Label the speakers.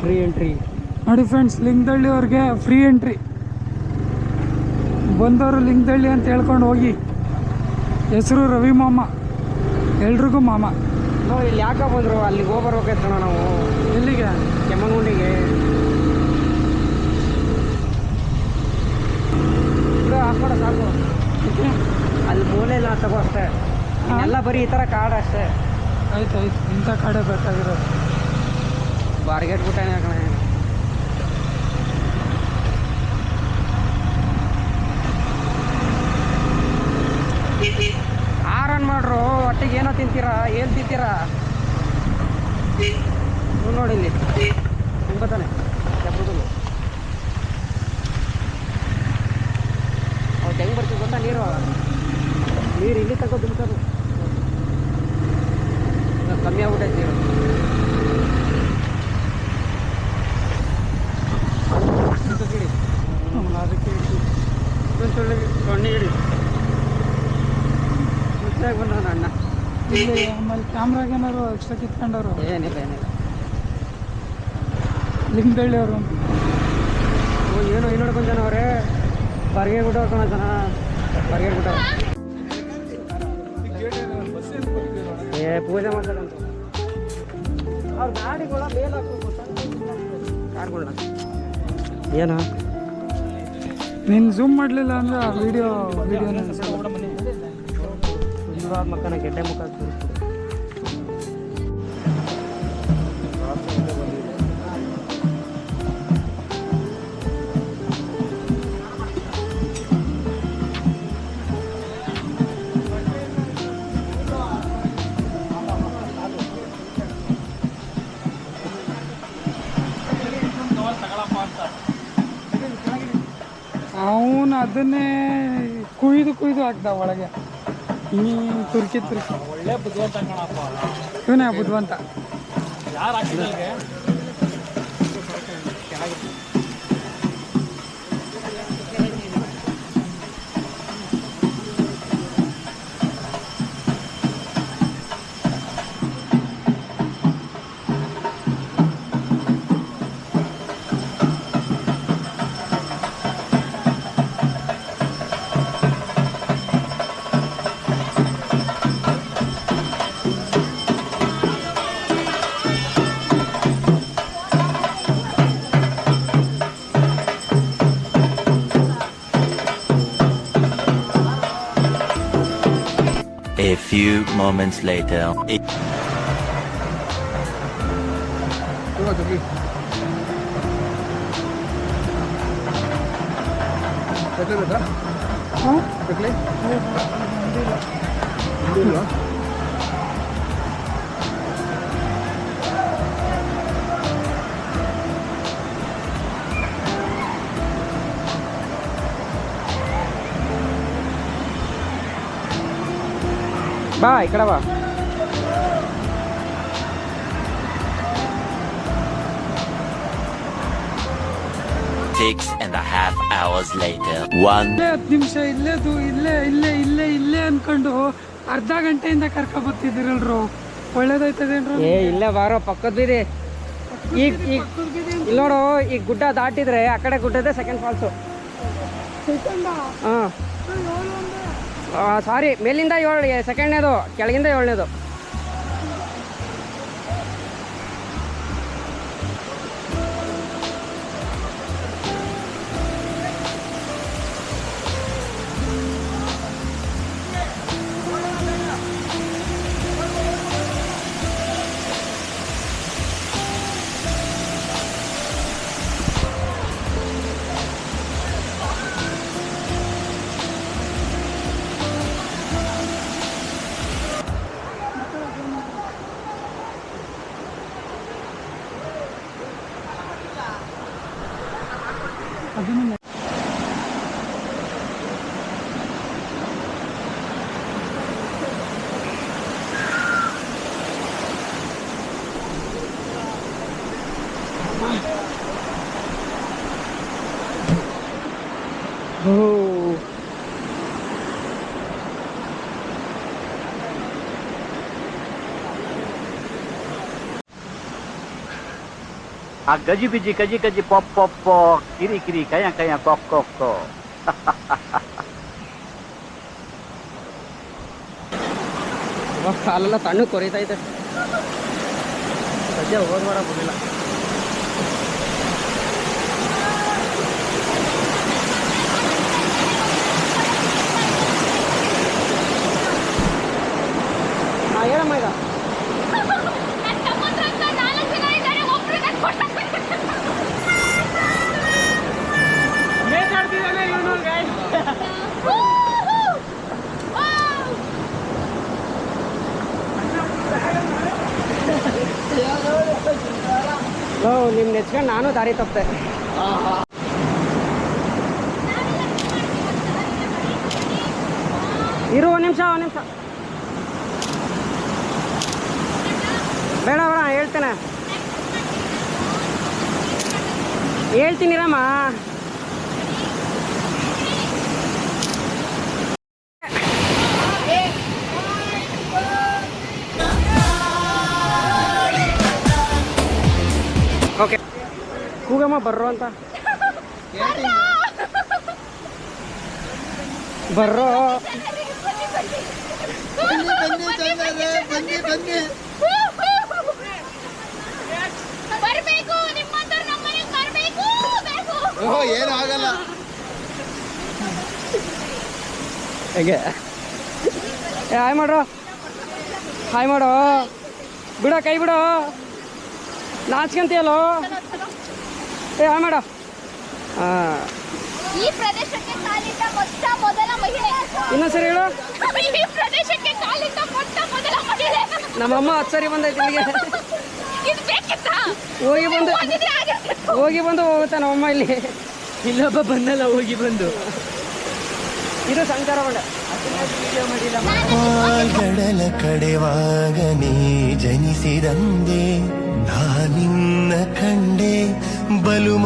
Speaker 1: Free entry
Speaker 2: ನೋಡಿ friends, Lingadalli ಅವ್ರಿಗೆ free entry. ಬಂದವರು ಲಿಂಗದಳ್ಳಿ ಅಂತ ಹೇಳ್ಕೊಂಡು ಹೋಗಿ. ಹೆಸರು ರವಿ ಮಾಮ, ಎಲ್ರಿಗೂ ಮಾಮ.
Speaker 1: ಇಲ್ಲಿ ಯಾಕೆ ಬಂದರು? ಅಲ್ಲಿಗೆ ಹೋಗ್ಬರ್ಬೇಕೈತಣ ನಾವು.
Speaker 2: ಎಲ್ಲಿಗೆ?
Speaker 1: ಕೆಮ್ಮಣ್ಣುಗುಂಡಿಗೆ. ಇದು ಹಾಕ್ಬೇಡ ಸಾಕು, ಅಲ್ಲಿ ಮೂಲೆ ಇಲ್ಲ ತಗೋ ಅಷ್ಟೇ. ಎಲ್ಲ ಬರೀ ಈ ಥರ ಕಾರ್ಡ್ ಅಷ್ಟೇ.
Speaker 2: ಆಯ್ತು ಇಂಥ ಕಾಡೆ ಬೇಕಾಗಿರೋದು.
Speaker 1: ಬಾರ್ಗೇಟ್ ಬಿಟ್ಟಾನೆ ಕಣ. ಆರನ್ ಮಾಡ್ರು, ಒಟ್ಟಿಗೆ ಏನೋ ತಿಂತೀರಾ? ಏನು ತಿಂತೀರಾ ನೋಡಿ ಇಲ್ಲಿ ಬತ್ತಾನೆ ಕೆಬ್ಬುದು. ಅವ್ರು ಹೆಂಗೆ ಬರ್ತೀವಿ ಗೊತ್ತಾ? ನೀರು ಇಲ್ಲಿ ತಗೋ ತುಂಬ್ಸೋದು ಕಮ್ಮಿ ಆಗ್ಬಿಟ್ಟೈತೆ ನೀರು. ಗಿಡಿ ಅದಕ್ಕೆ ಸೊನ್ನೆ ಗಿಡಿ ಮುಚ್ಚಾಗಿ ಬಂದವನ ಅಣ್ಣ.
Speaker 2: ಇಲ್ಲಿ ಆಮೇಲೆ ಕ್ಯಾಮ್ರಾಗ ಏನಾರು ಎಕ್ಸ್ಟ್ರಾ ಕಿತ್ಕೊಂಡವ್ರು?
Speaker 1: ಏನಿಲ್ಲ.
Speaker 2: ಲಿಂಗದಳ್ಳಿ ಅವರು
Speaker 1: ಏನೋ ನೋಡ್ಕೊಂಡು ಜನ ಅವರೇ ಬರ್ಗೆ ಬಿಟ್ಟವ್ರು ಕಣ ಜನ. ಬರ್ಗೆ ಬಿಟ್ಟವ್ರು ಪೂಜೆ ಮಾಡ್ತಾರಂತ. ಅವ್ರ ಗಾಡಿಗಳ ಬೇಲ್ ಹಾಕ್ಬೇಕು ಕಾರ್ಗಳನ್ನ. ಏನು
Speaker 2: ನೀನು ಝೂಮ್ ಮಾಡಲಿಲ್ಲ ಅಂದ್ರೆ ಆ ವಿಡಿಯೋನ
Speaker 1: ಮಕ್ಕನ ಗೆಡ್ಡೆ ಮುಖ
Speaker 2: ಅವನು ಅದನ್ನೇ ಕುಯ್ದು ಹಾಕ್ದ ಒಳಗೆ. ಈ ತುರ್ಕಿ
Speaker 3: ಒಳ್ಳೆ ಬುದ್ಧಿವಂತ ಕಣಪ್ಪ
Speaker 2: ಇವನೇ ಬುದ್ಧಿವಂತ.
Speaker 3: ಯಾರು ಹಾಕಿದ್ರೆ
Speaker 4: A few moments later.
Speaker 1: ಬಾ ಈ ಕಡೆ ಬಾ.
Speaker 4: Six and a half hours later.
Speaker 2: 10 ನಿಮಿಷ ಇಲ್ಲೇ ಅನ್ಕೊಂಡು ಅರ್ಧ ಗಂಟೆಯಿಂದ ಕರ್ಕೊಬತ್ತಿದ್ದೀರಲ್ರು. ಒಳ್ಳೇದಾಯ್ತದೇನ್ರು?
Speaker 1: ಇಲ್ಲೇ ಬಾರೋ, ಪಕ್ಕದ ಬೀದಿ. ಈಗ ಇಲ್ಲಿ ನೋಡು, ಈಗ ಗುಡ್ಡ ದಾಟಿದ್ರೆ ಆ ಕಡೆ ಗುಡ್ಡದೇ ಸೆಕೆಂಡ್ ಫಾಲ್ಸು. ಹಾಂ ಸಾರಿ, ಮೇಲಿಂದ 7 ಸೆಕೆಂಡ್ನೇದು, ಕೆಳಗಿಂದ 7ನೇದು.
Speaker 2: ಅದನ್ನು
Speaker 5: ಆ ಗಜಿ ಬಿಜಿ ಕಜಿ ಕಜಿ ಪೊಪ್ ಪೊಪ್ಪೋ ಕಿರಿ ಕಿರಿ ಕಯ್ಯ ಕಯ್ಯ ಕೊಕ್ ಕೊಕ್ಕೋ.
Speaker 1: ಕಾಲೆಲ್ಲ ತಣ್ಣು ಕೊರಿತೈತೆ. ಸದ್ಯ ಹೋಗ್ಬೇಡ ಬಿಡಲಿಲ್ಲ. ಹೇಳಮ್ಮ ಈಗ. ನಿಮ್ ನೆಚ್ಕೊಂಡು ನಾನು ದಾರಿ ತಪ್ಪೆ. ಇರು ಒಂದು ನಿಮಿಷ ಬೇಡ ಹೇಳ್ತೀನಿರಮ್ಮ. ಓಕೆ ಕೂಗಮ್ಮ ಬರ್ರೋ ಅಂತ. ಬರ್ರೋ
Speaker 6: ಏನು ಆಗಲ್ಲ.
Speaker 1: ಹೇಗೆ ಹಾಯ್ ಮಾಡ್ರೋ, ಹಾಯ್ ಮಾಡೋ, ಬಿಡೋ ಕೈ ಬಿಡೋ, ನಾಚ್ಕಂತೀಯಲ್ಲೋ. ಹಾಯ್ ಮಾಡೋ.
Speaker 7: ಈ ಪ್ರದೇಶಕ್ಕೆ ಕಾಲಿಟ್ಟ ಮೊದಲ ಮಹಿಳೆ.
Speaker 1: ಇನ್ನೊಂದ್ಸರಿ ಹೇಳು.
Speaker 7: ಈ ಪ್ರದೇಶಕ್ಕೆ ಕಾಲಿಟ್ಟ ಮೊದಲ ಮಹಿಳೆ.
Speaker 1: ನಮ್ಮಮ್ಮ 10 ಸರಿ ಬಂದೈತಿ ಇಲ್ಲಿಗೆ.
Speaker 7: ಇದು ಬೇಕಿತ್ತಾ?
Speaker 1: ಹೋಗಿ ಬಂದು ಹೋಗುತ್ತೆ ನಮ್ಮಮ್ಮ ಇಲ್ಲಿ. ಇಲ್ಲೊಬ್ಬ ಬಂದಲ್ಲ ಹೋಗಿ ಬಂದು. ಇದು ಸಂಚಾರ ಬಂಡ.
Speaker 6: ಗಡಲ ಕಡೆವಾಗ ನೀ ಜನಿಸಿದಂದೆ ನಾನಿನ್ನ ಕಂಡೆ ಬಲು